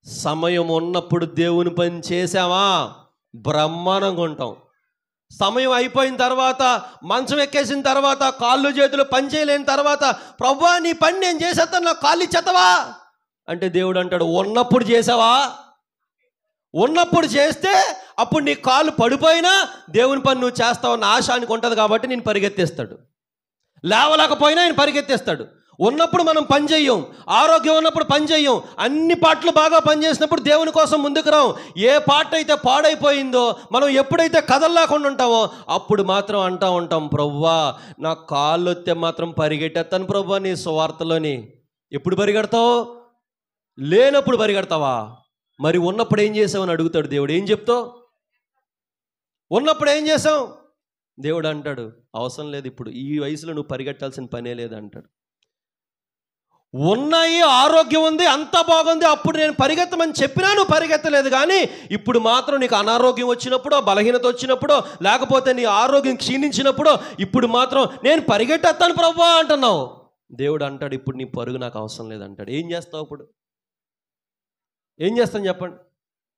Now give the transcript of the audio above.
సమయం ఉన్నప్పుడు దేవుని పని చేసావా బ్రహ్మాండంగా ఉంటాం. సమయం అయిపోయిన తర్వాత, మంచం ఎక్కేసిన తర్వాత, కాళ్ళు చేతులు పని చేయలేని తర్వాత, ప్రభువా నీ పని నేను చేసేస్తాను, నాకు కాళ్ళు ఇచ్చేస్తావా అంటే దేవుడు అంటాడు, ఉన్నప్పుడు చేసావా? ఉన్నప్పుడు చేస్తే అప్పుడు నీ కాళ్ళు పడిపోయినా దేవుని పని నువ్వు చేస్తావన్న ఆశానికి ఉంటుంది కాబట్టి నేను పరిగెత్తేస్తాడు. లేవలేకపోయినా ఆయన పరిగెత్తేస్తాడు. ఉన్నప్పుడు మనం పని చెయ్యం, ఆరోగ్యం ఉన్నప్పుడు పని చెయ్యం, అన్ని పాటలు బాగా పనిచేసినప్పుడు దేవుని కోసం ముందుకు రాం. ఏ పాట అయితే పాడైపోయిందో, మనం ఎప్పుడైతే కదల్లేకుండా ఉంటామో అప్పుడు మాత్రం అంటూ ఉంటాం, ప్రభువా నా కాళ్ళు వస్తే మాత్రం పరిగెట్టేస్తాను ప్రభువా నీ సువార్తలోని. ఎప్పుడు పరిగెడతావు? లేనప్పుడు పరిగెడతావా? మరి ఉన్నప్పుడు ఏం చేసావని అడుగుతాడు దేవుడు. ఏం చెప్తావు? ఉన్నప్పుడు ఏం చేసావు? దేవుడు అంటాడు, అవసరం లేదు, ఇప్పుడు ఈ వయసులో నువ్వు పరిగెట్టాల్సిన పనే లేదు అంటాడు. ఉన్నాయి, ఆరోగ్యం ఉంది, అంతా బాగుంది, అప్పుడు నేను పరిగెత్తమని చెప్పినా నువ్వు పరిగెత్తలేదు. కానీ ఇప్పుడు మాత్రం నీకు అనారోగ్యం వచ్చినప్పుడో, బలహీనత వచ్చినప్పుడో, లేకపోతే నీ ఆరోగ్యం క్షీణించినప్పుడో ఇప్పుడు మాత్రం నేను పరిగెట్టేస్తాను ప్రభువా అంటున్నావు. దేవుడు అంటాడు, ఇప్పుడు నీ పరుగు నాకు అవసరం లేదంటాడు. ఏం చేస్తావు? ఇప్పుడు ఏం చేస్తాను చెప్పండి?